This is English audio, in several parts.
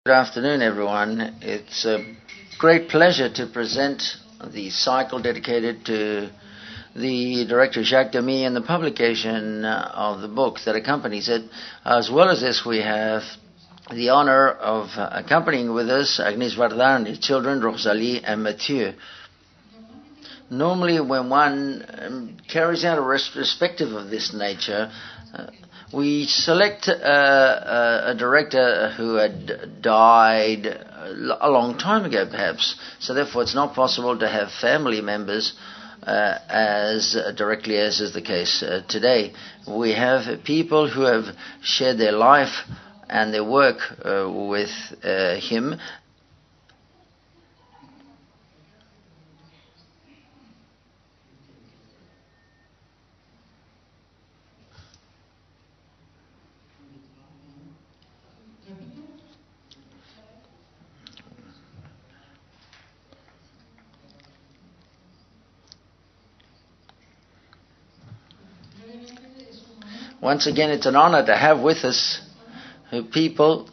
Good afternoon, everyone. It's a great pleasure to present the cycle dedicated to the director Jacques Demy and the publication of the book that accompanies it. As well as this, we have the honor of accompanying with us Agnès Varda and his children, Rosalie and Mathieu. Normally, when one carries out a retrospective of this nature, we select a director who had died a long time ago, perhaps. So therefore, it's not possible to have family members as directly as is the case today. We have people who have shared their life and their work with him. Once again, it's an honor to have with us people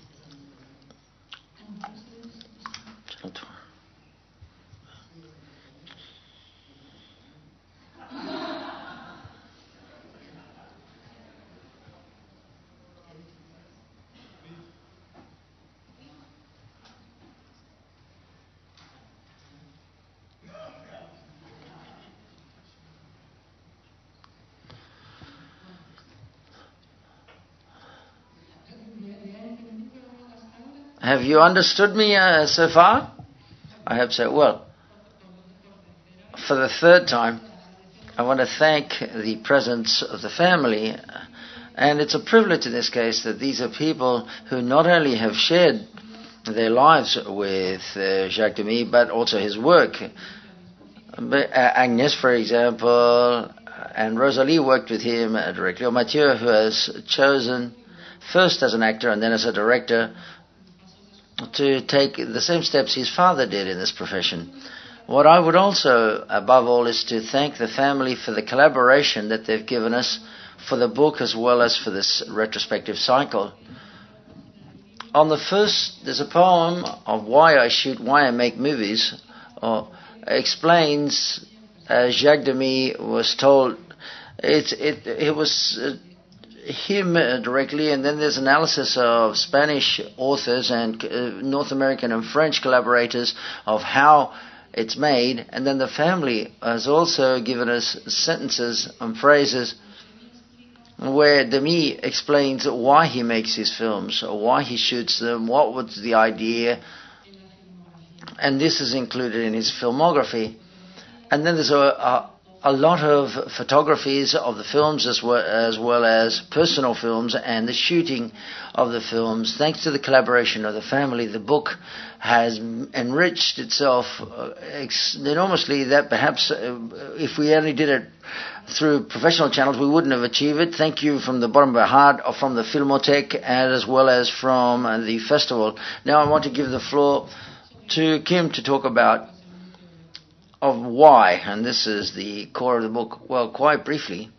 Have you understood me so far? I hope so. Well, for the third time, I want to thank the presence of the family. And it's a privilege in this case that these are people who not only have shared their lives with Jacques Demy, but also his work. Agnès, for example, and Rosalie worked with him directly. Or Mathieu, who has chosen first as an actor and then as a director to take the same steps his father did in this profession. What I would also, above all, is to thank the family for the collaboration that they've given us for the book as well as for this retrospective cycle. On the first, there's a poem of Why I Shoot, Why I Make Movies, explains, as Jacques Demy was told, it was him directly, and then there's analysis of Spanish authors and North American and French collaborators of how it's made, and then the family has also given us sentences and phrases where Demy explains why he makes his films, or why he shoots them, what was the idea, and this is included in his filmography. And then there's a lot of photographies of the films as well as personal films and the shooting of the films. Thanks to the collaboration of the family, the book has enriched itself enormously that perhaps if we only did it through professional channels, we wouldn't have achieved it. Thank you from the bottom of my heart, from the Filmothèque and as well as from the festival. Now I want to give the floor to Kim to talk about of why, and this is the core of the book. Well, quite briefly,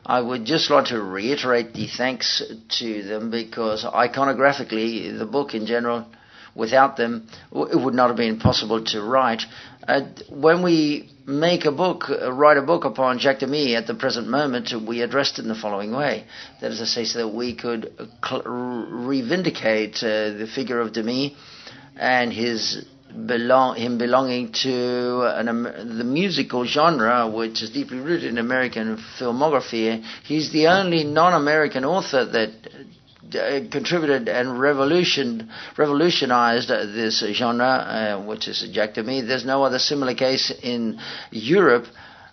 I would just like to reiterate the thanks to them, because iconographically, the book in general, without them, it would not have been possible to write. When we make a book, write a book upon Jacques Demy at the present moment, we addressed it in the following way. That is to say, so that we could revindicate the figure of Demy and him belonging to the musical genre, which is deeply rooted in American filmography. He's the only non-American author that contributed and revolutionized this genre, which is Jacques Demy. There's no other similar case in Europe.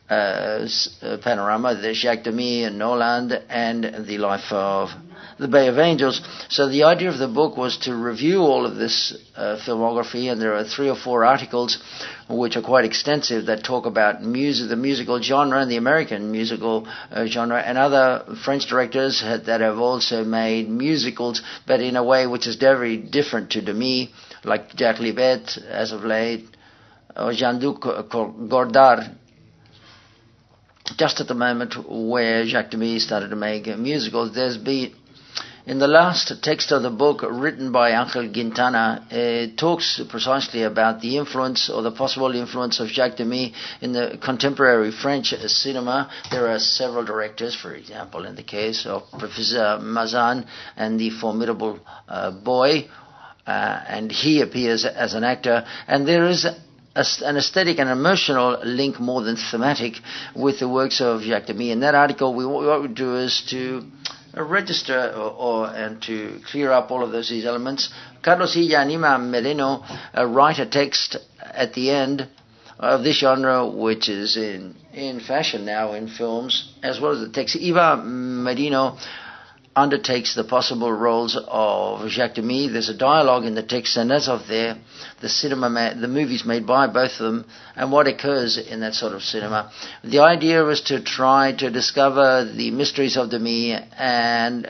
Panorama, there's Jacques Demy and Noland and the life of the Bay of Angels. So the idea of the book was to review all of this filmography, and there are 3 or 4 articles which are quite extensive that talk about the musical genre and the American musical genre, and other French directors that have also made musicals, but in a way which is very different to Demy, like Jacques Libet as of late, or Jean-Luc Godard, just at the moment where Jacques Demy started to make musicals. There's been In the last text of the book written by Angel Quintana, it talks precisely about the influence or the possible influence of Jacques Demy in the contemporary French cinema. There are several directors, for example, in the case of Professor Mazan and the formidable boy, and he appears as an actor, and there is an aesthetic and emotional link more than thematic with the works of Jacques Demy. In that article, what we do is to register and to clear up all of these elements. Carlos Illa Anima Merino write a text at the end of this genre, which is in fashion now in films, as well as the text. Eva Merino undertakes the possible roles of Jacques Demy. There's a dialogue in the text, and as of there, the movies made by both of them, and what occurs in that sort of cinema. The idea was to try to discover the mysteries of Demy and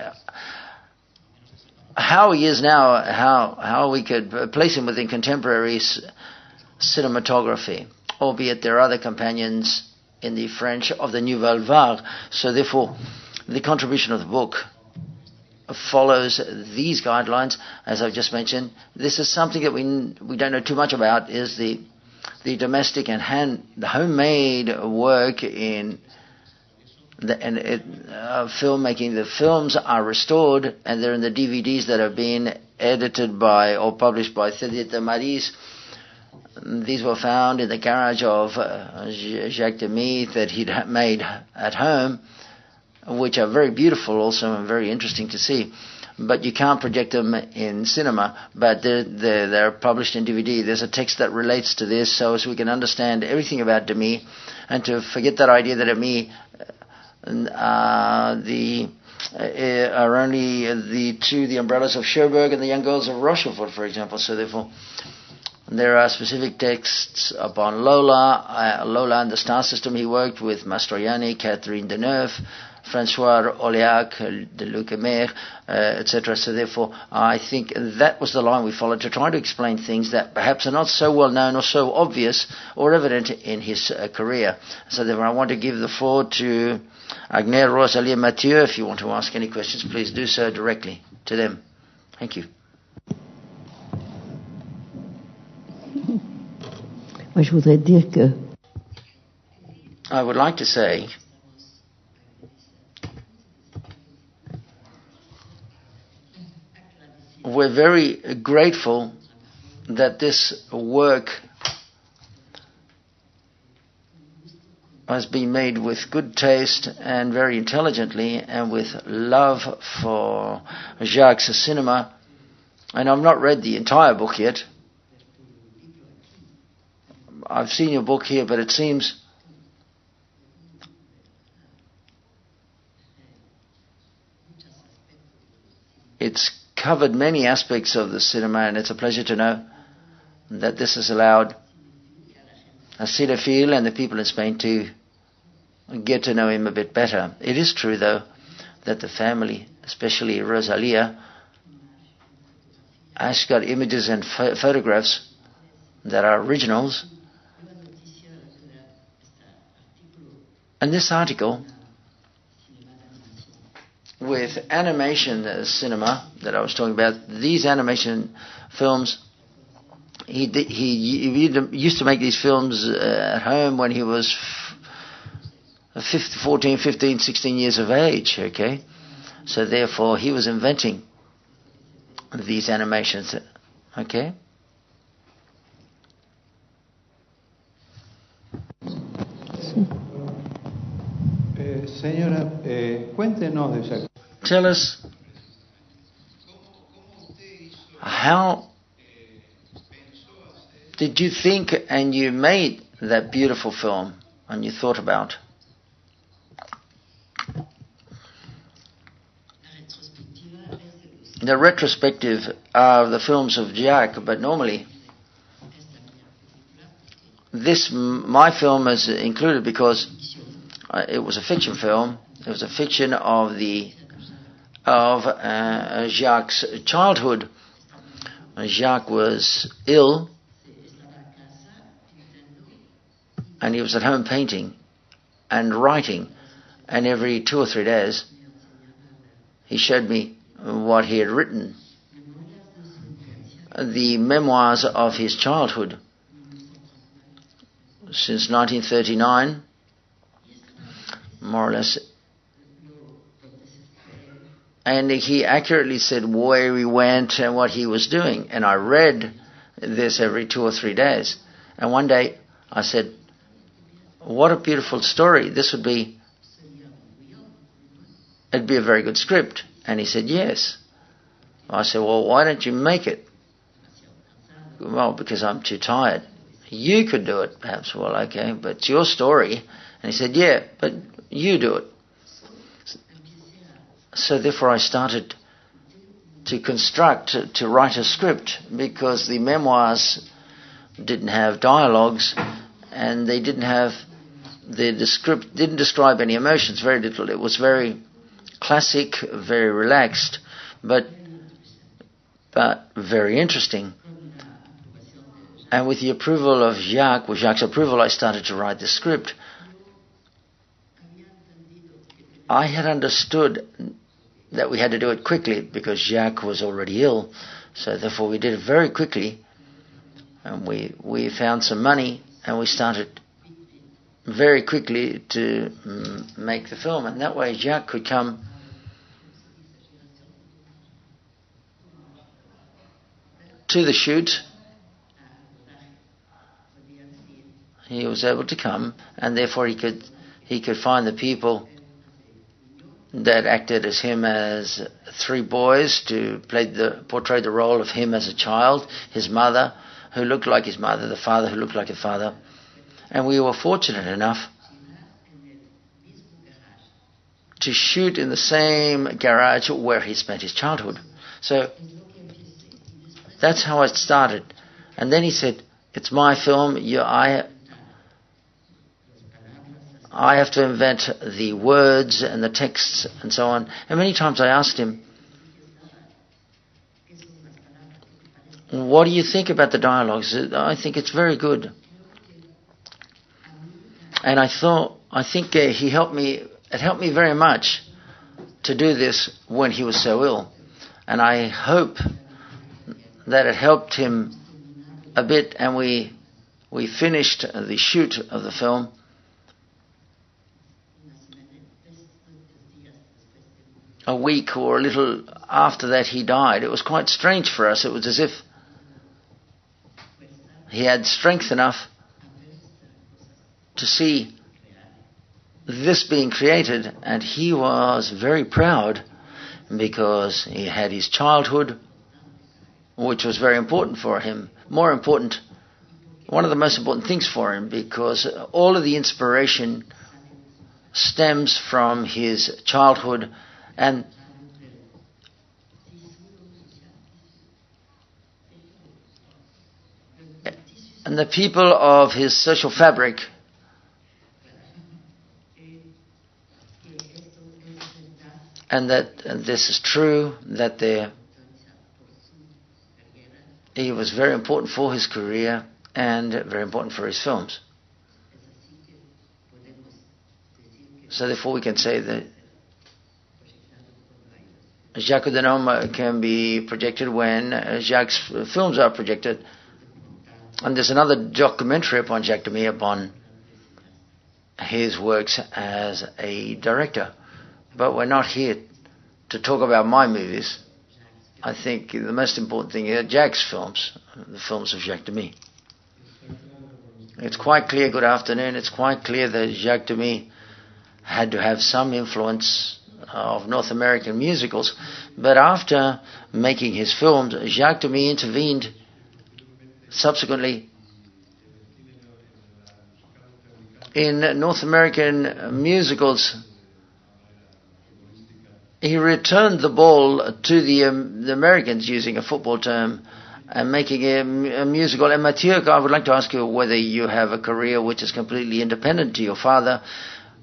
how he is now, how we could place him within contemporary cinematography, albeit there are other companions in the French of the Nouvelle Vague. So therefore, the contribution of the book follows these guidelines, as I've just mentioned. This is something that we don't know too much about, is the domestic and the homemade work in filmmaking. The films are restored, and they're in the DVDs that have been edited by or published by Thierry de Maris. These were found in the garage of Jacques Demy that he'd made at home, which are very beautiful also and very interesting to see. But you can't project them in cinema, but they're published in DVD. There's a text that relates to this so as we can understand everything about Demy, and to forget that idea that Demy are only the umbrellas of Cherbourg and the young girls of Rochefort, for example. So therefore, there are specific texts upon Lola and the star system. He worked with Mastroianni, Catherine Deneuve, François Oléac, de Lucemer, etc. So therefore, I think that was the line we followed, to try to explain things that perhaps are not so well known or so obvious or evident in his career. So therefore, I want to give the floor to Agnès, Rosalie and Mathieu. If you want to ask any questions, please do so directly to them. Thank you. I would like to say we're very grateful that this work has been made with good taste and very intelligently and with love for Jacques' cinema. And I've not read the entire book yet. I've seen your book here, but it seems it's covered many aspects of the cinema, and it's a pleasure to know that this has allowed a cinephile and the people in Spain to get to know him a bit better. It is true, though, that the family, especially Rosalia, has got images and photographs that are originals. And this article with animation cinema that I was talking about, these animation films, he used to make these films at home when he was 14, 15, 16 years of age, okay? So therefore, he was inventing these animations, okay? Señora, cuéntenos de esa. Tell us, how did you think and you made that beautiful film and you thought about? The retrospective are the films of Jacques, but normally my film is included because it was a fiction film. It was a fiction of Jacques' childhood. Jacques was ill, and he was at home painting and writing, and every 2 or 3 days he showed me what he had written, the memoirs of his childhood since 1939, more or less. And he accurately said where he went and what he was doing. And I read this every 2 or 3 days. And one day I said, what a beautiful story. It'd be a very good script. And he said, yes. I said, well, why don't you make it? Well, because I'm too tired. You could do it, perhaps. Well, okay, but it's your story. And he said, yeah, but you do it. So therefore I started to construct, to write a script, because the memoirs didn't have dialogues, and they didn't have, the script didn't describe any emotions, very little. It was very classic, very relaxed, but very interesting. And with the approval of Jacques, with Jacques' approval, I started to write the script. I had understood that we had to do it quickly because Jacques was already ill, so therefore we did it very quickly, and we found some money and we started very quickly to make the film, and that way Jacques could come to the shoot. He was able to come, and therefore he could find the people that acted as him as 3 boys to portray the role of him as a child, his mother who looked like his mother, the father who looked like a father. And we were fortunate enough to shoot in the same garage where he spent his childhood. So that's how it started. And then he said, it's my film, I have to invent the words and the texts and so on. And many times I asked him, what do you think about the dialogues? I think it's very good. And I think it helped me very much to do this when he was so ill. And I hope that it helped him a bit, and we finished the shoot of the film a week or a little after that he died. It was quite strange for us. It was as if he had strength enough to see this being created, and he was very proud because he had his childhood, which was very important for him. More important, one of the most important things for him, because all of the inspiration stems from his childhood, and the people of his social fabric and this is true, that he was very important for his career and very important for his films. So therefore we can say that Jacques Audenome can be projected when Jacques' films are projected. And there's another documentary upon Jacques Demy, upon his works as a director. But we're not here to talk about my movies. I think the most important thing are Jacques' films, the films of Jacques Demy. It's quite clear, good afternoon, it's quite clear that Jacques Demy had to have some influence of North American musicals, but after making his films, Jacques Demy intervened subsequently in North American musicals. He returned the ball to the Americans, using a football term, and making a musical. And Mathieu, I would like to ask you whether you have a career which is completely independent to your father.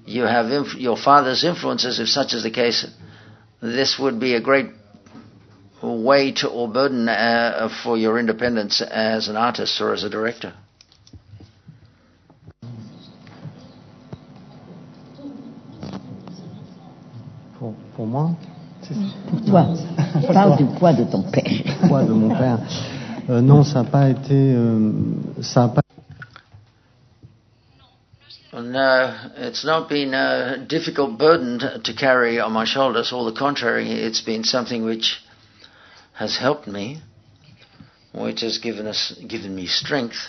You have your father's influences. If such is the case, this would be a great weight or burden for your independence as an artist or as a director. Pour moi, Toi, parle du poids de ton père. Le poids de mon père. Non, ça n'a pas été... No, it's not been a difficult burden to carry on my shoulders. All the contrary, it's been something which has helped me, which has given me strength.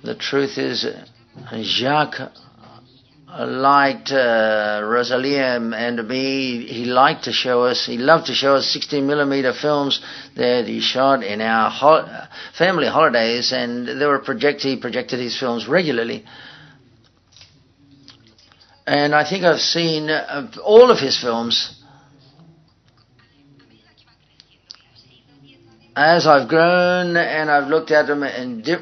The truth is, Jacques liked Rosalie and me. He loved to show us 16mm films that he shot in our family holidays, and he projected his films regularly. And I think I've seen all of his films. As I've grown and I've looked at them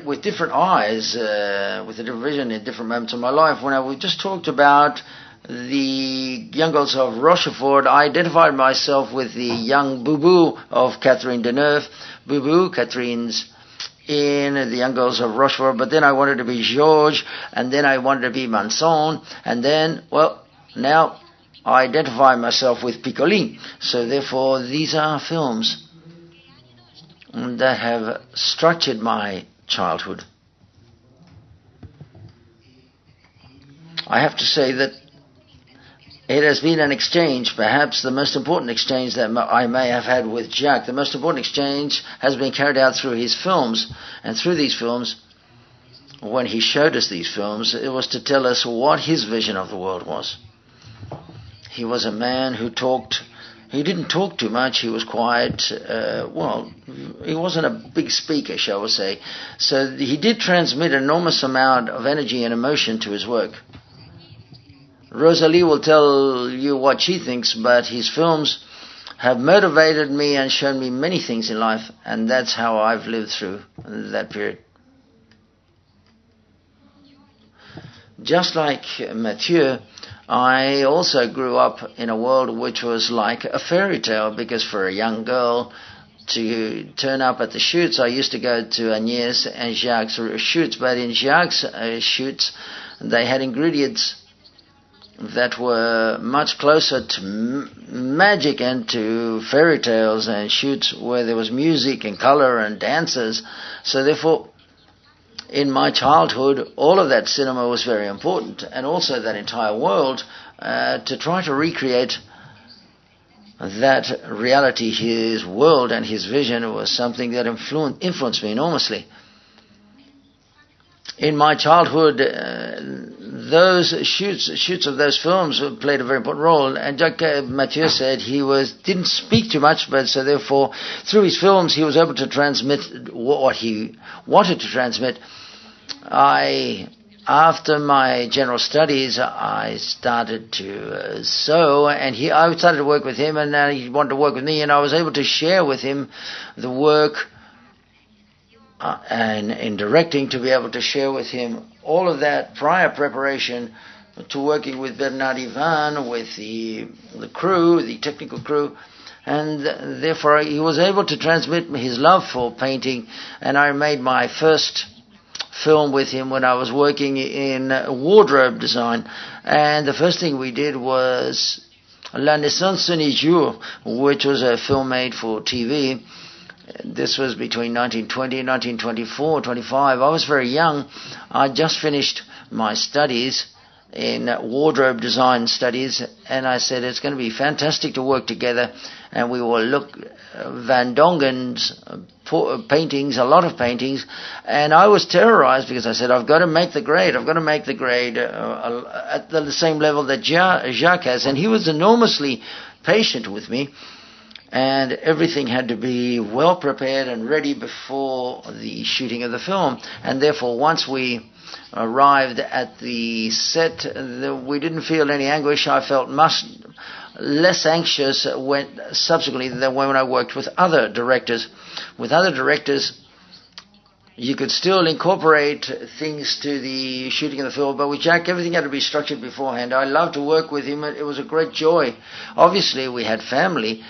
with different eyes, with a different vision in different moments of my life, when we just talked about the young girls of Rochefort, I identified myself with the young Boubou of Catherine Deneuve. Boubou, Catherine's in the young girls of Rochefort, but then I wanted to be Georges, and then I wanted to be Manson, and then, now I identify myself with Piccoli. So therefore, these are films that have structured my childhood. I have to say that it has been an exchange, perhaps the most important exchange that I may have had with Jacques. The most important exchange has been carried out through his films. And through these films, when he showed us these films, it was to tell us what his vision of the world was. He was a man who he didn't talk too much. He was quiet. He wasn't a big speaker, shall we say. So he did transmit an enormous amount of energy and emotion to his work. Rosalie will tell you what she thinks, but his films have motivated me and shown me many things in life, and that's how I've lived through that period. Just like Mathieu, I also grew up in a world which was like a fairy tale, because for a young girl to turn up at the shoots, I used to go to Agnès and Jacques' shoots, but in Jacques' shoots, they had ingredients that were much closer to magic and to fairy tales, and shoots where there was music and color and dancers. So therefore, in my childhood, all of that cinema was very important, and also that entire world, to try to recreate that reality. His world and his vision was something that influenced me enormously. In my childhood, those shoots of those films played a very important role. And Jacques Mathieu said he didn't speak too much, but so therefore, through his films, he was able to transmit what he wanted to transmit. After my general studies, I started to sew, and I started to work with him, and he wanted to work with me, and I was able to share with him the work. And in directing, to be able to share with him all of that prior preparation to working with Bernard Ivan, with the crew, the technical crew, and therefore he was able to transmit his love for painting. And I made my first film with him when I was working in wardrobe design, and the first thing we did was La Naissance d'un Jour, which was a film made for TV. This was between 1920 and 1924, 25. I was very young. I just finished my studies in wardrobe design studies, and I said it's going to be fantastic to work together, and we will look Van Dongen's paintings, a lot of paintings, and I was terrorized because I said, I've got to make the grade at the same level that Jacques has, and he was enormously patient with me. And everything had to be well prepared and ready before the shooting of the film. And therefore, once we arrived at the set, we didn't feel any anguish. I felt much less anxious subsequently than when I worked with other directors. With other directors, you could still incorporate things to the shooting of the film, but with Jacques, everything had to be structured beforehand. I loved to work with him. It was a great joy. Obviously, we had family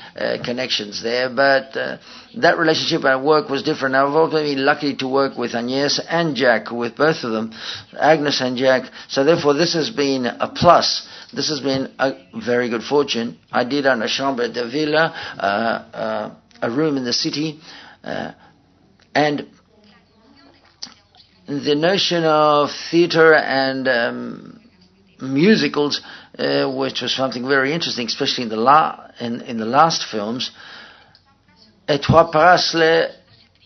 connections there, but that relationship at work was different. I've also been lucky to work with Agnès and Jacques, with both of them, Agnes and Jacques. So therefore, this has been a plus, This has been a very good fortune. I did on a chambre de villa, a room in the city, and the notion of theatre and musicals, which was something very interesting, especially in the last films. Et Trois Parasles,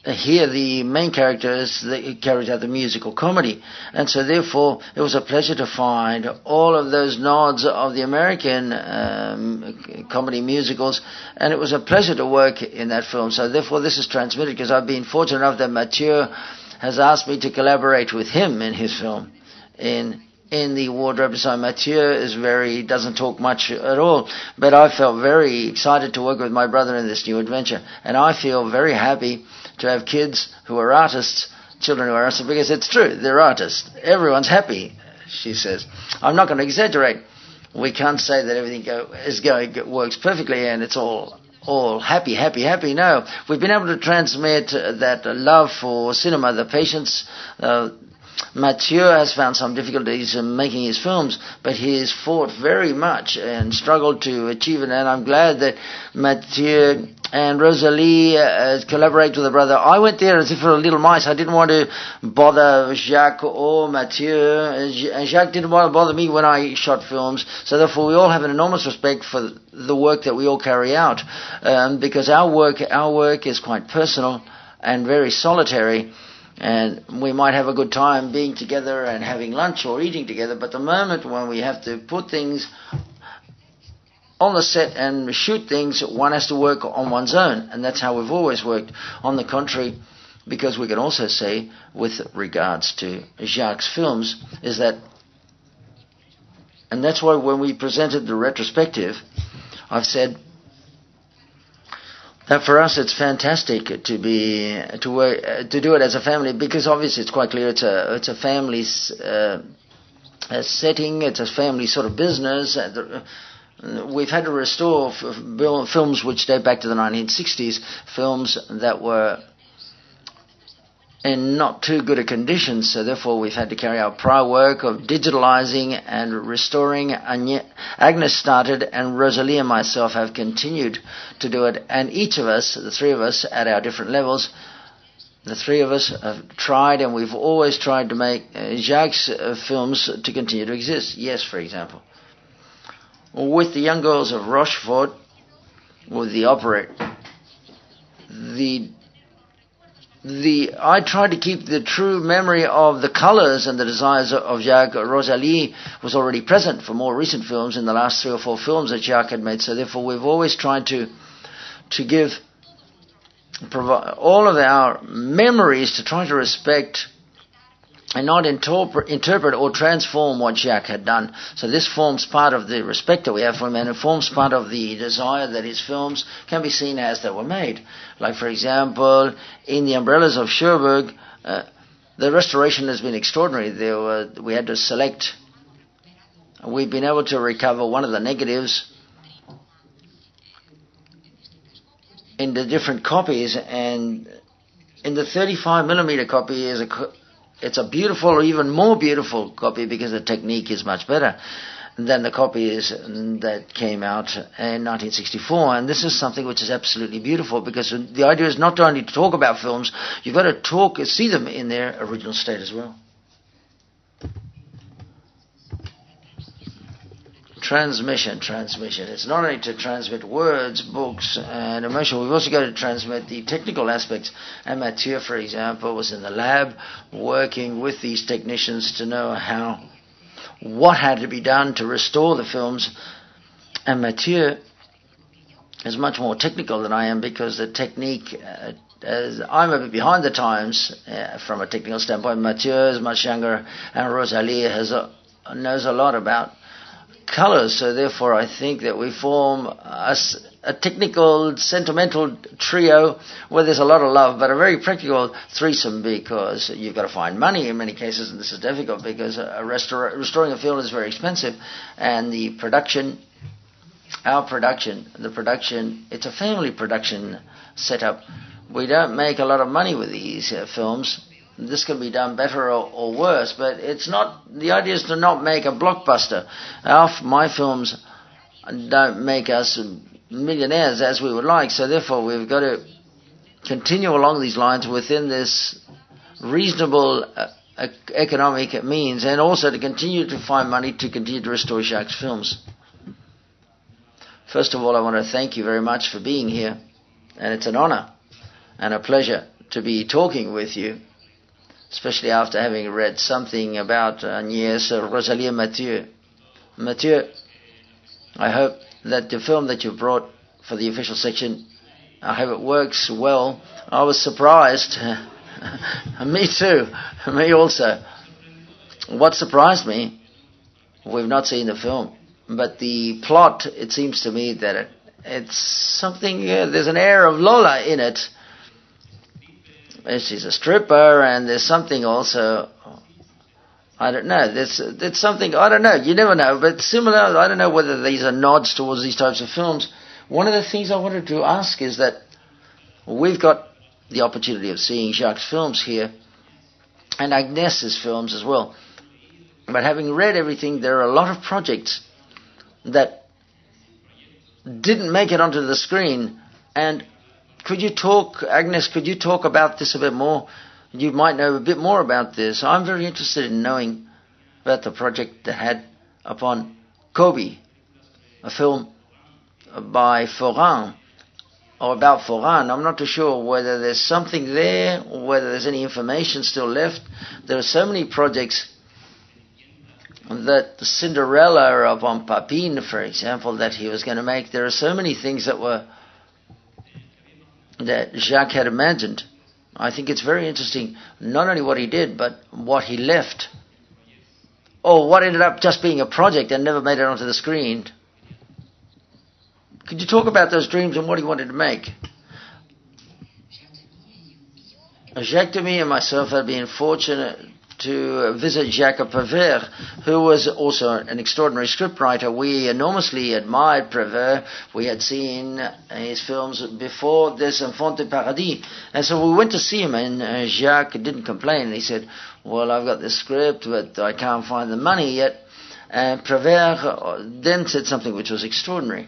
here the main characters carried out the musical comedy, and so therefore it was a pleasure to find all of those nods of the American comedy musicals, and it was a pleasure to work in that film. So therefore this is transmitted because I've been fortunate enough that Mathieu has asked me to collaborate with him in his film, in the wardrobe design. Mathieu doesn't talk much at all, but I felt very excited to work with my brother in this new adventure, and I feel very happy to have kids who are artists, children who are artists, because it's true, they're artists. Everyone's happy, she says. I'm not going to exaggerate. We can't say that everything works perfectly and it's all happy. No, we've been able to transmit that love for cinema, the patience. Mathieu has found some difficulties in making his films, but he has fought very much and struggled to achieve it, and I'm glad that Mathieu and Rosalie collaborate with the brother. I went there as if for a little mice. I didn't want to bother Jacques or Mathieu, and Jacques didn't want to bother me when I shot films, so therefore we all have an enormous respect for the work that we all carry out, because our work is quite personal and very solitary. And we might have a good time being together and having lunch or eating together, but the moment when we have to put things on the set and shoot things, one has to work on one's own, and that's how we've always worked. On the contrary, because we can also say, with regards to Jacques' films, is that, and that's why when we presented the retrospective, I've said that for us it's fantastic to do it as a family, because obviously it's quite clear it's a family setting, it's a family sort of business. We've had to restore films which date back to the 1960s, films that were in not too good a condition, so therefore we've had to carry out prior work of digitalizing and restoring. Agnes started, and Rosalie and myself have continued to do it, and each of us, the three of us at our different levels, the three of us have tried, and we've always tried to make Jacques' films to continue to exist. Yes, for example, with the Young Girls of Rochefort, with the operette, I tried to keep the true memory of the colors and the desires of Jacques. Rosalie was already present for more recent films in the last 3 or 4 films that Jacques had made. So therefore we've always tried to provide all of our memories, to try to respect and not interpret or transform what Jacques had done. So this forms part of the respect that we have for him, and it forms part of the desire that his films can be seen as they were made. Like, for example, in The Umbrellas of Cherbourg, the restoration has been extraordinary. We had to select. We've been able to recover one of the negatives in the different copies, and in the 35mm copy it's a beautiful, or even more beautiful copy, because the technique is much better than the copies that came out in 1964. And this is something which is absolutely beautiful, because the idea is not only to talk about films, you've got to see them in their original state as well. Transmission. It's not only to transmit words, books, and emotion. We've also got to transmit the technical aspects. And Mathieu, for example, was in the lab working with these technicians to know what had to be done to restore the films. And Mathieu is much more technical than I am, because the technique, I'm a bit behind the times from a technical standpoint. Mathieu is much younger, and Rosalie knows a lot about colors, so therefore I think that we form a technical, sentimental trio where there's a lot of love, but a very practical threesome, because you've got to find money in many cases, and this is difficult because restoring a film is very expensive, and the production, it's a family production setup. We don't make a lot of money with these films, this can be done better or worse, but it's not, the idea is to not make a blockbuster. My films don't make us millionaires as we would like, so therefore we've got to continue along these lines within this reasonable economic means, and also to continue to find money to continue to restore Jacques' films. First of all, I want to thank you very much for being here, and it's an honor and a pleasure to be talking with you, especially after having read something about Agnès Rosalie Mathieu. Mathieu, I hope that the film that you brought for the official section, I hope it works well. I was surprised. Me too. Me also. What surprised me, we've not seen the film, but the plot, it seems to me that it's something, there's an air of Lola in it. She's a stripper, and there's something also, I don't know, there's something, I don't know, you never know, but similar, I don't know whether these are nods towards these types of films. One of the things I wanted to ask is that we've got the opportunity of seeing Jacques' films here, and Agnès' films as well. But having read everything, there are a lot of projects that didn't make it onto the screen. And could you talk, Agnès, could you talk about this a bit more? You might know a bit more about this. I'm very interested in knowing about the project that had upon Kobe, a film by Foran, or about Foran. I'm not too sure whether there's something there, or whether there's any information still left. There are so many projects that Cinderella upon Papine, for example, that he was going to make. There are so many things that Jacques had imagined. I think it's very interesting, not only what he did, but what he left. Or what ended up just being a project and never made it onto the screen. Could you talk about those dreams and what he wanted to make? Jacques Demy and myself have been fortunate to visit Jacques Prévert, who was also an extraordinary scriptwriter. We enormously admired Prévert. We had seen his films before this, Enfant de Paradis. And so we went to see him, and Jacques didn't complain. He said, well, I've got this script, but I can't find the money yet. And Prévert then said something which was extraordinary.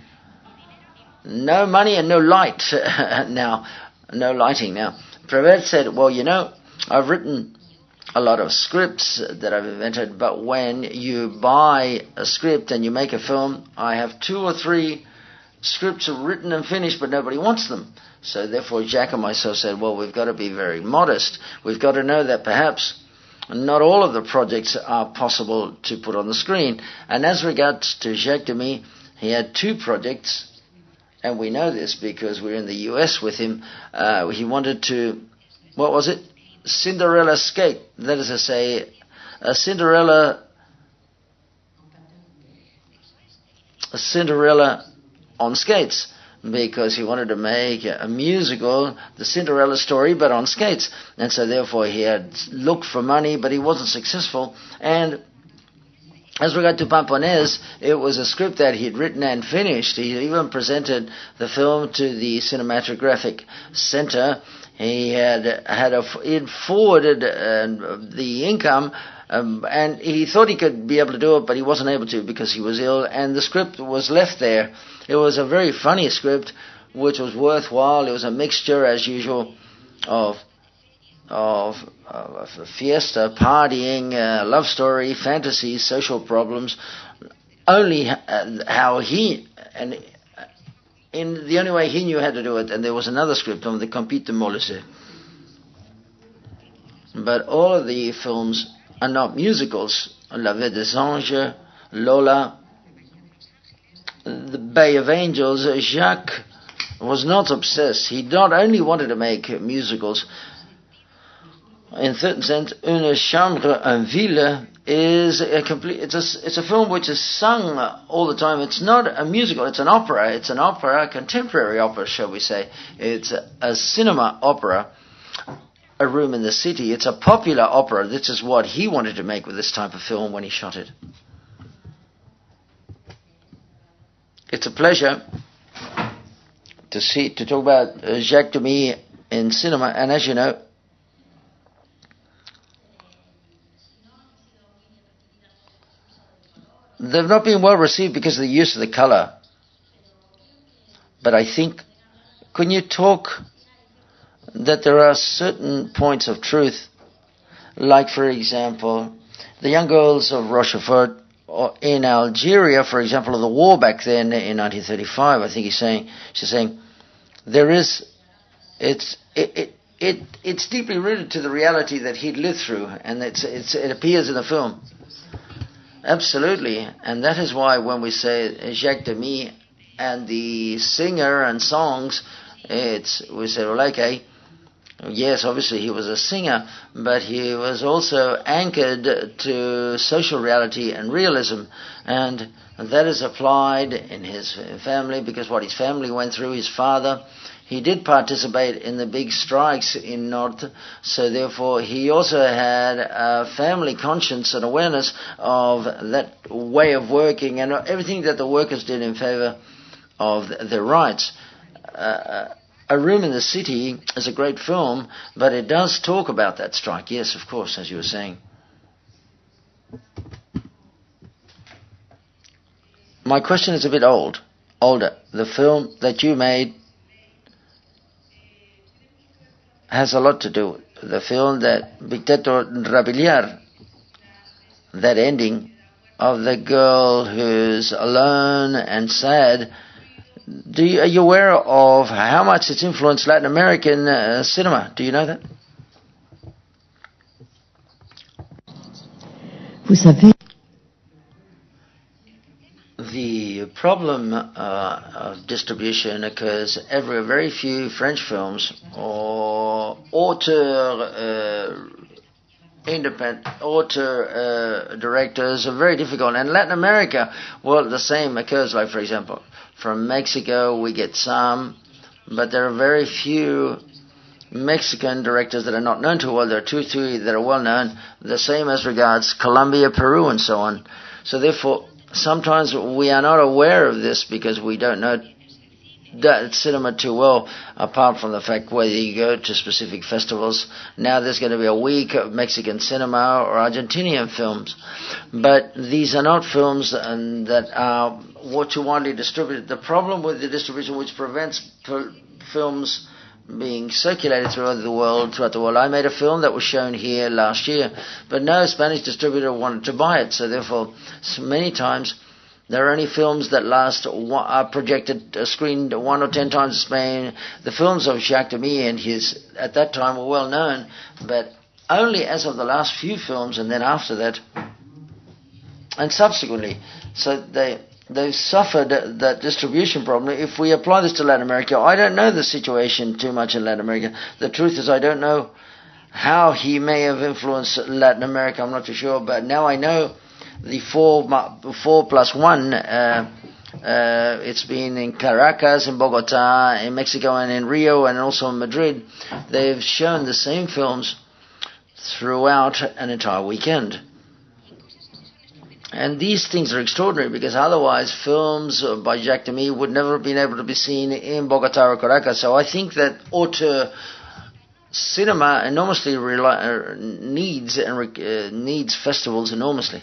No money and no light now. No lighting now. Prévert said, well, you know, I've written a lot of scripts that I've invented, but when you buy a script and you make a film, I have 2 or 3 scripts written and finished, but nobody wants them. So therefore Jacques and myself said, well, we've got to be very modest. We've got to know that perhaps not all of the projects are possible to put on the screen. And as regards to Jacques Demy, he had 2 projects, and we know this because we're in the US with him. He wanted to, what was it? Cinderella skate. That is to say, a Cinderella on skates, because he wanted to make a musical, the Cinderella story, but on skates. And so therefore he had looked for money, but he wasn't successful. And as regard to Pamponès, it was a script that he'd written and finished. He even presented the film to the Cinematographic Center. He he'd forwarded the income, and he thought he could be able to do it, but he wasn't able to because he was ill, and the script was left there. It was a very funny script, which was worthwhile. It was a mixture, as usual, of fiesta, partying, love story, fantasies, social problems. Only how he and in the only way he knew how to do it. And there was another script on the Compite de Molosset. But all of the films are not musicals. La Vie des Anges, Lola, The Bay of Angels. Jacques was not obsessed. He not only wanted to make musicals. In a certain sense, Une Chambre en Ville is a complete. It's a film which is sung all the time. It's not a musical. It's an opera. It's an opera, contemporary opera, shall we say? It's a cinema opera. A Room in the City. It's a popular opera. This is what he wanted to make with this type of film when he shot it. It's a pleasure to talk about Jacques Demy in cinema, and as you know, they've not been well received because of the use of the color. But I think, can you talk that there are certain points of truth, like, for example, the young girls of Rochefort or in Algeria, for example, of the war back then in 1935, I think she's saying, there is, it's deeply rooted to the reality that he'd lived through, and it appears in the film. Absolutely, and that is why when we say Jacques Demy and the singer and songs, we say, well, okay, yes, obviously he was a singer, but he was also anchored to social reality and realism, and that is applied in his family, because what his family went through, his father, he did participate in the big strikes in North, so therefore he also had a family conscience and awareness of that way of working and everything that the workers did in favor of their rights. A Room in the City is a great film, but it does talk about that strike, yes, of course, as you were saying. My question is a bit older. The film that you made has a lot to do with the film that Dictator Rabillard, that ending of the girl who's alone and sad. Are you aware of how much it's influenced Latin American cinema? Do you know that? Vous savez, the problem of distribution occurs everywhere. Very few French films or independent directors are very difficult. And Latin America, well, the same occurs. Like, for example, from Mexico we get some, but there are very few Mexican directors that are not known too well. There are 2 or 3 that are well known. The same as regards Colombia, Peru, and so on. So therefore, sometimes we are not aware of this because we don't know that cinema too well, apart from the fact whether you go to specific festivals. Now there's going to be a week of Mexican cinema or Argentinian films. But these are not films that are too widely distributed. The problem with the distribution, which prevents films being circulated throughout the world. I made a film that was shown here last year, but no Spanish distributor wanted to buy it. So therefore, many times there are only films that are projected, screened 1 or 10 times in Spain. The films of Jacques Demy and his at that time were well known, but only as of the last few films, and then after that, and subsequently, so they've suffered that distribution problem. If we apply this to Latin America, I don't know the situation too much in Latin America. The truth is I don't know how he may have influenced Latin America. I'm not too sure, but now I know the 4+1. It's been in Caracas, in Bogota, in Mexico, and in Rio, and also in Madrid. They've shown the same films throughout an entire weekend. And these things are extraordinary because otherwise films by Jacques Demy would never have been able to be seen in Bogota or Caracas. So I think that auteur cinema enormously needs festivals enormously.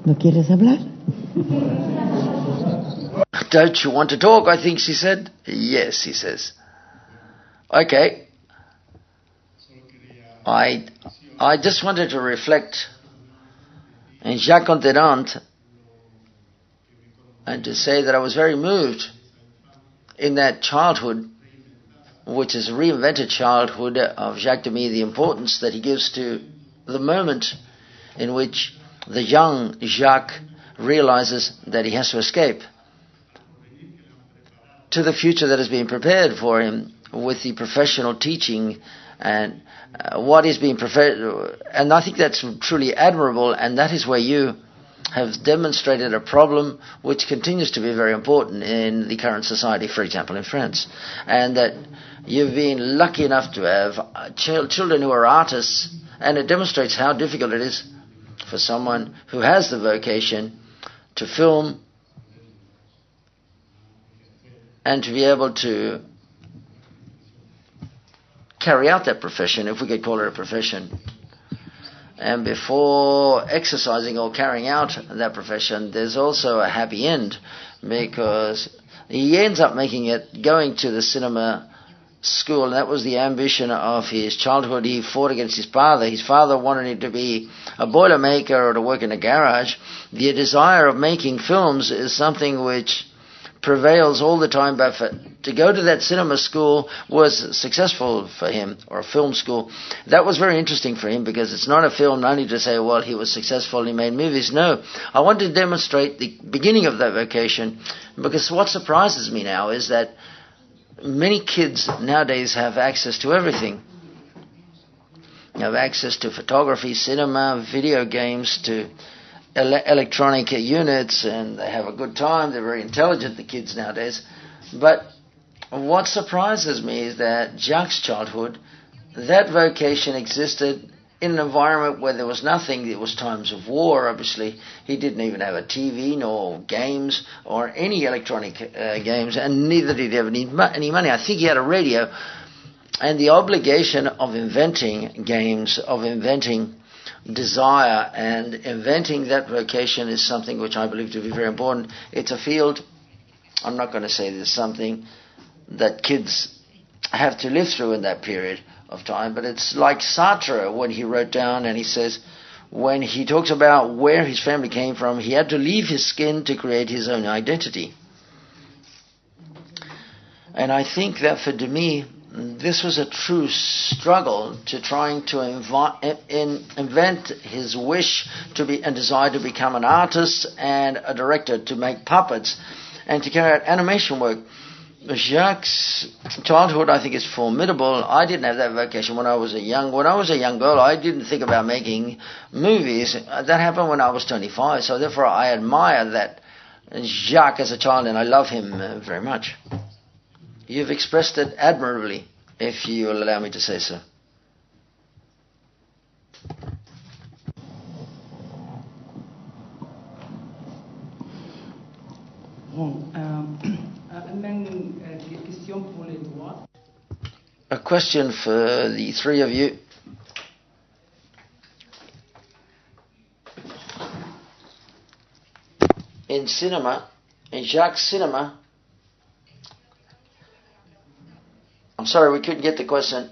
¿no quieres hablar? Don't you want to talk? I think she said. Yes, he says. Okay. I just wanted to reflect in Jacques Contenant and to say that I was very moved in that childhood, which is a reinvented childhood of Jacques Demy, the importance that he gives to the moment in which the young Jacques realizes that he has to escape to the future that is being prepared for him with the professional teaching and what is being prepared. And I think that's truly admirable, and that is where you have demonstrated a problem which continues to be very important in the current society, for example, in France. And that you've been lucky enough to have children who are artists, and it demonstrates how difficult it is for someone who has the vocation to film and to be able to carry out that profession, if we could call it a profession. And before exercising or carrying out that profession, there's also a happy end, because he ends up making it, going to the cinema school, and that was the ambition of his childhood. He fought against his father. His father wanted him to be a boilermaker or to work in a garage. The desire of making films is something which prevails all the time, but to go to that cinema school was successful for him, or a film school. That was very interesting for him, because it's not a film only to say, well, he was successful and he made movies. No, I want to demonstrate the beginning of that vocation, because what surprises me now is that many kids nowadays have access to everything. They have access to photography, cinema, video games, to electronic units, and they have a good time. They're very intelligent, the kids nowadays. But what surprises me is that Jacques' childhood, that vocation existed in an environment where there was nothing. It was times of war, obviously. He didn't even have a TV, nor games, or any electronic games, and neither did he ever need any money. I think he had a radio, and the obligation of inventing games, of inventing desire, and inventing that vocation is something which I believe to be very important. It's a field, I'm not going to say there's something that kids have to live through in that period of time, but it's like Sartre when he wrote down, and he says, when he talks about where his family came from, he had to leave his skin to create his own identity. And I think that for demy, this was a true struggle to trying to invent his wish to be and desire to become an artist and a director, to make puppets and to carry out animation work. Jacques' childhood, I think, is formidable. I didn't have that vocation when I was a young girl. I didn't think about making movies. That happened when I was 25. So therefore, I admire that Jacques as a child, and I love him very much. You've expressed it admirably, if you will allow me to say so. A question for the three of you. In cinema, in Jacques' cinema, I'm sorry, we couldn't get the question.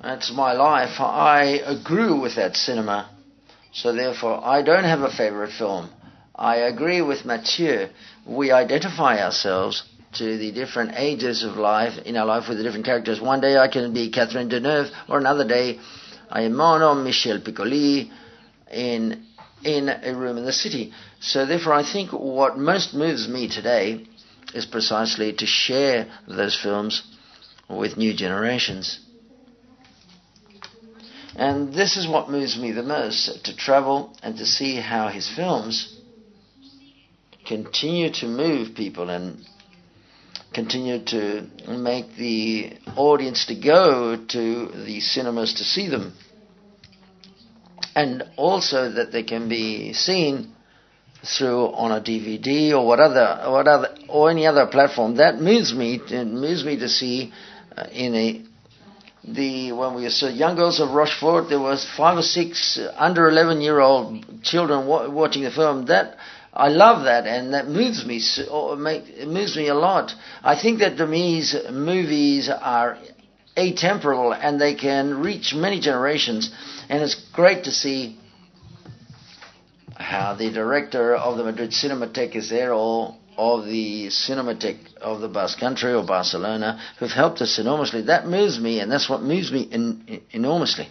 That's my life. I grew with that cinema. So therefore, I don't have a favorite film. I agree with Mathieu. We identify ourselves to the different ages of life, in our life, with the different characters. One day I can be Catherine Deneuve, or another day I am Mono, Michel Piccoli in A Room in the City. So therefore, I think what most moves me today is precisely to share those films with new generations. And this is what moves me the most, to travel and to see how his films continue to move people and continue to make the audience to go to the cinemas to see them. And also that they can be seen through on a DVD or any other platform. That moves me. It moves me to see when we were so young girls of Rochefort, there was 5 or 6 under 11-year-old children watching the film. That I love that, and that moves me. It moves me a lot. I think that demy's movies are atemporal and they can reach many generations. And it's great to see how the director of the Madrid Cinematheque is there, or of the Cinematheque of the Basque Country or Barcelona, who've helped us enormously. That moves me, and that's what moves me enormously.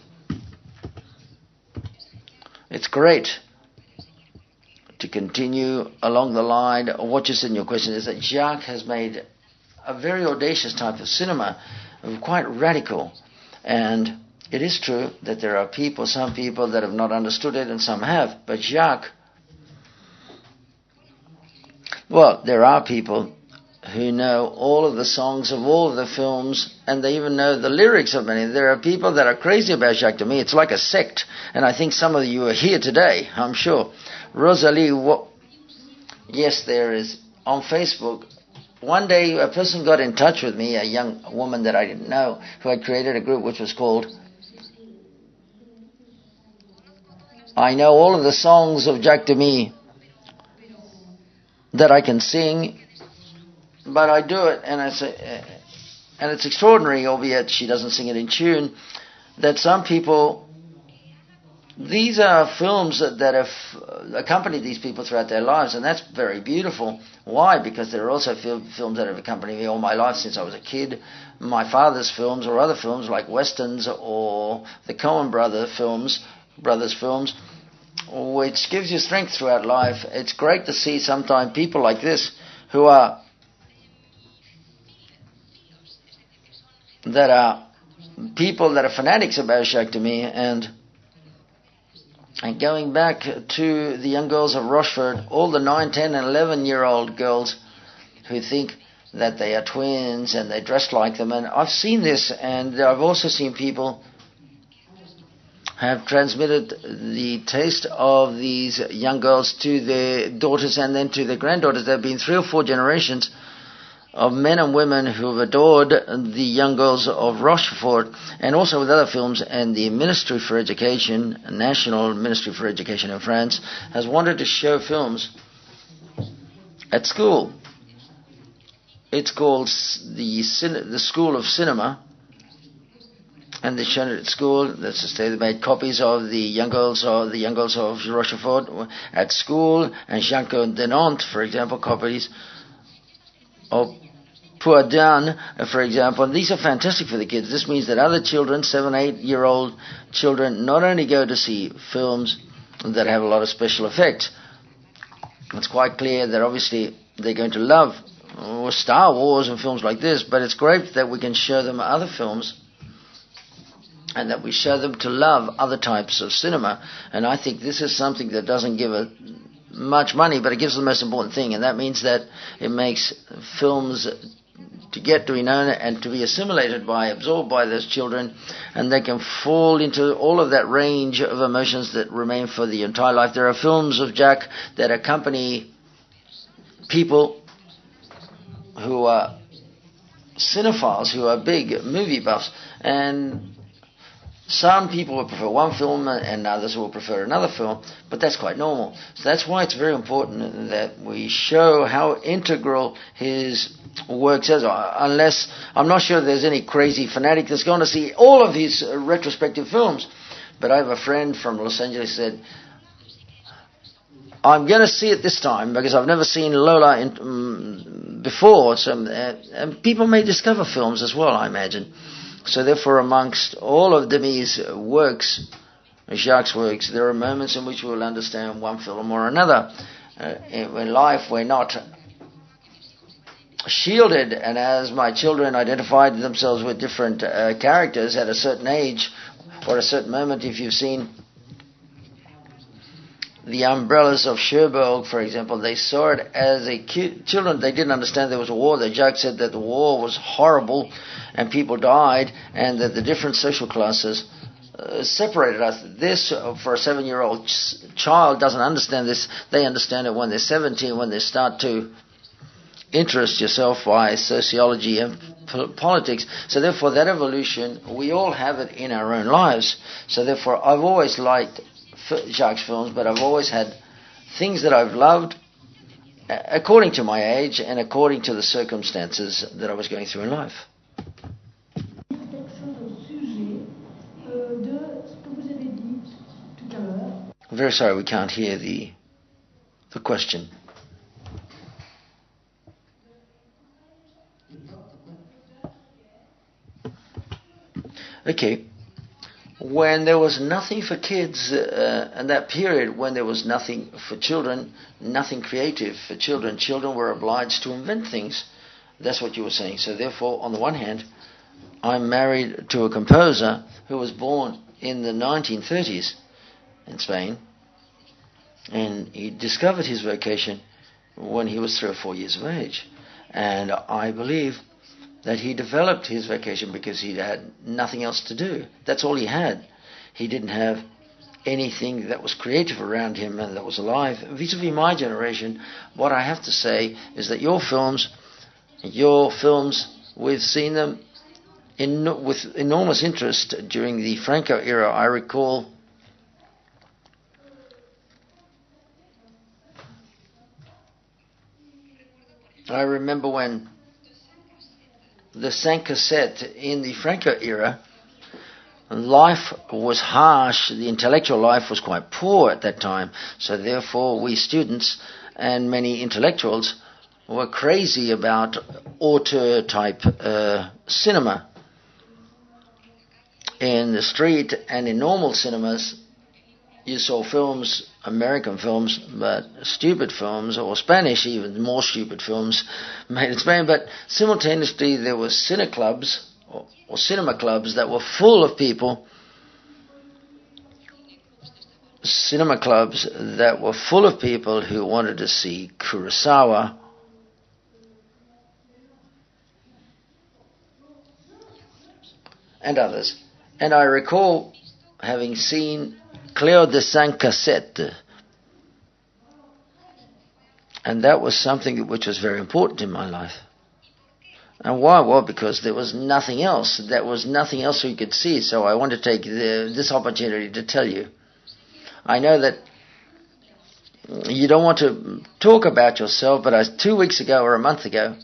It's great to continue along the line. What you said in your question is that Jacques has made a very audacious type of cinema, quite radical. And it is true that there are some people that have not understood it, and some have. But Jacques, well, there are people who know all of the songs of all of the films, and they even know the lyrics of many. There are people that are crazy about Jacques Demy. It's like a sect, and I think some of you are here today, I'm sure. Rosalie, Yes, there is. On Facebook, one day a person got in touch with me, a young woman that I didn't know, who had created a group which was called I Know All of the Songs of Jacques Demy that I can sing, but I do it, and it's extraordinary, albeit she doesn't sing it in tune, that some people, these are films that have accompanied these people throughout their lives, and that's very beautiful. Why? Because there are also films that have accompanied me all my life since I was a kid. My father's films, or other films like westerns or the Coen brothers films, which gives you strength throughout life. It's great to see sometimes people like this who are people that are fanatics about Jacques Demy, and going back to the young girls of Rochefort, all the 9, 10 and 11-year-old girls who think that they are twins and they dress like them. And I've seen this, and I've also seen people have transmitted the taste of these young girls to their daughters and then to their granddaughters. There have been 3 or 4 generations of men and women who have adored the young girls of Rochefort, and also with other films. And the Ministry for Education, National Ministry for Education in France, has wanted to show films at school. It's called the School of Cinema, and they've shown it at school. That's to say, they made copies of the young girls of Rochefort at school, and Jacques de Nantes, for example, copies of Poor Dan, for example. And these are fantastic for the kids. This means that other children, 7, 8-year-old children, not only go to see films that have a lot of special effects. It's quite clear that obviously they're going to love Star Wars and films like this, but it's great that we can show them other films and that we show them to love other types of cinema. And I think this is something that doesn't give much money, but it gives the most important thing, and that means that it makes films to get to be known and to be absorbed by those children, and they can fall into all of that range of emotions that remain for the entire life. There are films of Jacques that accompany people who are cinephiles, who are big movie buffs, and some people will prefer one film and others will prefer another film, but that's quite normal. So that's why it's very important that we show how integral his work is. Unless, I'm not sure there's any crazy fanatic that's going to see all of his retrospective films. But I have a friend from Los Angeles who said, I'm going to see it this time because I've never seen Lola before. So, and people may discover films as well, I imagine. So therefore, amongst all of Demy's works, Jacques' works, there are moments in which we will understand one film or another. In life, we're not shielded, and as my children identified themselves with different characters at a certain age or a certain moment, if you've seen The Umbrellas of Cherbourg, for example, they saw it as children. They didn't understand there was a war. Jacques said that the war was horrible and people died, and that the different social classes separated us. This, for a 7-year-old child, doesn't understand this. They understand it when they're 17, when they start to interest yourself by sociology and politics. So therefore, that evolution, we all have it in our own lives. So therefore, I've always liked Jacques' films, but I've always had things that I've loved according to my age and according to the circumstances that I was going through in life. I'm very sorry, we can't hear the question. Okay. When there was nothing for kids, in that period when there was nothing for children, nothing creative for children, children were obliged to invent things. That's what you were saying. So therefore, on the one hand, I'm married to a composer who was born in the 1930s in Spain, and he discovered his vocation when he was 3 or 4 years of age. And I believe that he developed his vocation because he had nothing else to do. That's all he had. He didn't have anything that was creative around him and that was alive. Vis-a-vis my generation, what I have to say is that your films, we've seen them with enormous interest during the Franco era. I recall remember when the 5 cassette in the Franco era, life was harsh, the intellectual life was quite poor at that time, so therefore we students and many intellectuals were crazy about auteur-type cinema. In the street and in normal cinemas, you saw films, American films, but stupid films, or Spanish, even more stupid films made in Spain. But simultaneously, there were cineclubs or cinema clubs that were full of people. Cinema clubs that were full of people who wanted to see Kurosawa, and others. And I recall having seen Cléo de 5 Cassettes, and that was something which was very important in my life. And why? Well, because there was nothing else. There was nothing else we could see, so I want to take this opportunity to tell you. I know that you don't want to talk about yourself, but 2 weeks ago or a month ago,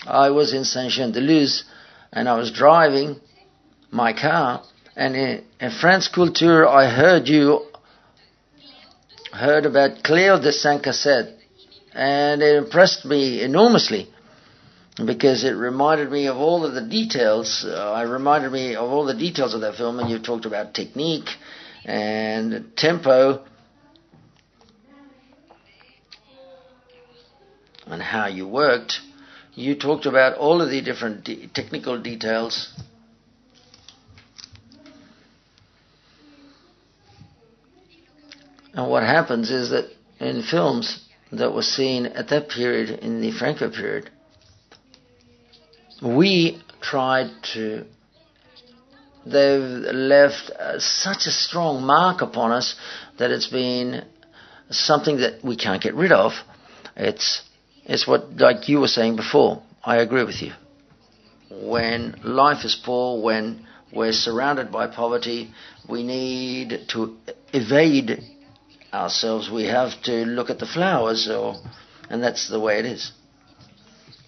I was in Saint-Jean-de-Luz, and I was driving my car, and in France Culture I heard about Cléo de 5 Cassettes, and it impressed me enormously because it reminded me of all of the details. Reminded me of all the details of that film, and you talked about technique and tempo and how you worked. You talked about all of the different technical details. And what happens is that in films that were seen at that period, in the Franco period, they've left such a strong mark upon us that it's been something that we can't get rid of. It's what, like you were saying before, I agree with you. When life is poor, when we're surrounded by poverty, we need to evade ourselves. We have to look at the flowers, and that's the way it is.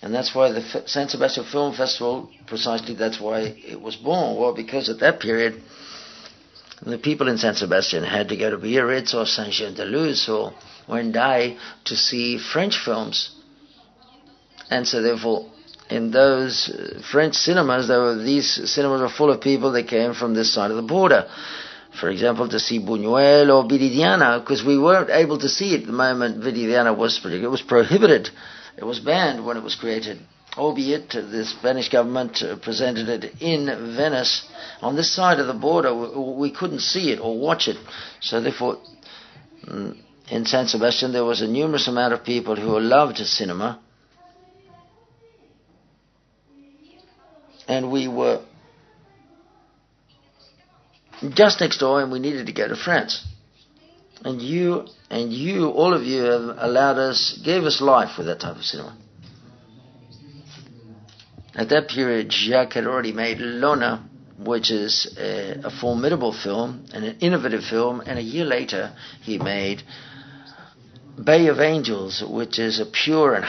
And that's why the San Sebastian Film Festival, precisely that's why it was born. Well, because at that period, the people in San Sebastian had to go to Biarritz or Saint-Jean-de-Luz or Hendaye to see French films. And so therefore, in those French cinemas, these cinemas were full of people that came from this side of the border. For example, to see Buñuel or Viridiana, because we weren't able to see it at the moment. Viridiana was prohibited. It was banned when it was created, albeit the Spanish government presented it in Venice. On this side of the border, we couldn't see it or watch it. So therefore, in San Sebastian, there was a numerous amount of people who loved cinema. And we were just next door, and we needed to go to France. And you, all of you have gave us life with that type of cinema. At that period, Jacques had already made Lona, which is a formidable film and an innovative film, and a year later he made Bay of Angels, which is a pure and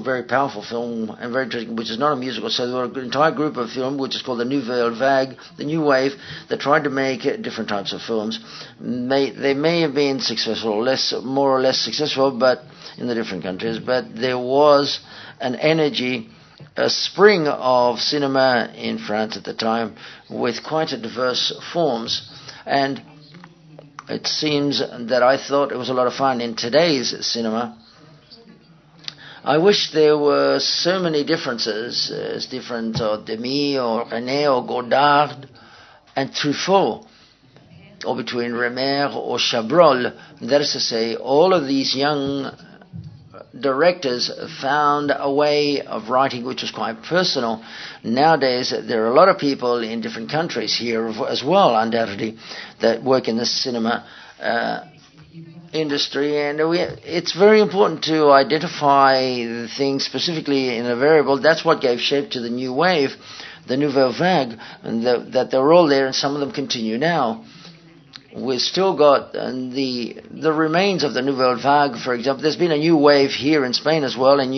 very powerful film and very interesting, which is not a musical. So there were an entire group of film which is called the Nouvelle Vague, the New Wave, that tried to make different types of films. They may have been successful, more or less successful, but in the different countries. But there was an energy, a spring of cinema in France at the time with quite a diverse forms. And it seems that I thought it was a lot of fun in today's cinema. I wish there were so many differences, as different or Demy or René or Godard and Truffaut, or between Remer or Chabrol. That is to say, all of these young directors found a way of writing which was quite personal. Nowadays, there are a lot of people in different countries here as well, undoubtedly, that work in the cinema industry, and it's very important to identify the things specifically in a variable. That's what gave shape to the new wave, the Nouvelle Vague, and that they're all there, and some of them continue now. We've still got the remains of the Nouvelle Vague, for example. There's been a new wave here in Spain as well, and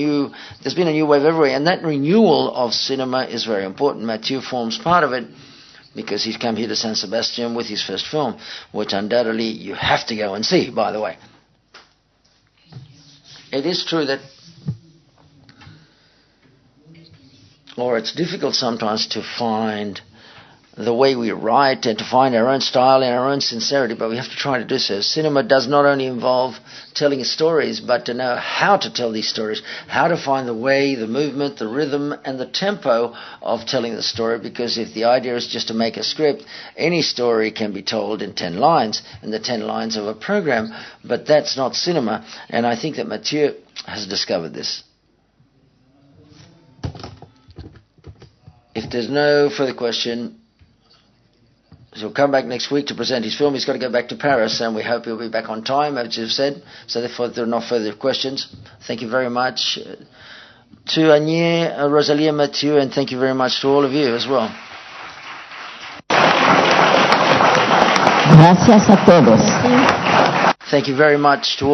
there's been a new wave everywhere, and that renewal of cinema is very important. Mathieu forms part of it, because he's come here to San Sebastian with his first film, which undoubtedly you have to go and see, by the way. It is true that, or it's difficult sometimes to find the way we write and to find our own style and our own sincerity, but we have to try to do so. Cinema does not only involve telling stories, but to know how to tell these stories, how to find the way, the movement, the rhythm, and the tempo of telling the story, because if the idea is just to make a script, any story can be told in 10 lines, in the 10 lines of a program, but that's not cinema, and I think that Mathieu has discovered this. If there's no further question, he'll come back next week to present his film. He's got to go back to Paris, and we hope he'll be back on time, as you've said. So therefore, there are no further questions. Thank you very much to Agnès, Rosalie, and Mathieu, and thank you very much to all of you as well. Gracias a todos. Thank you very much to all.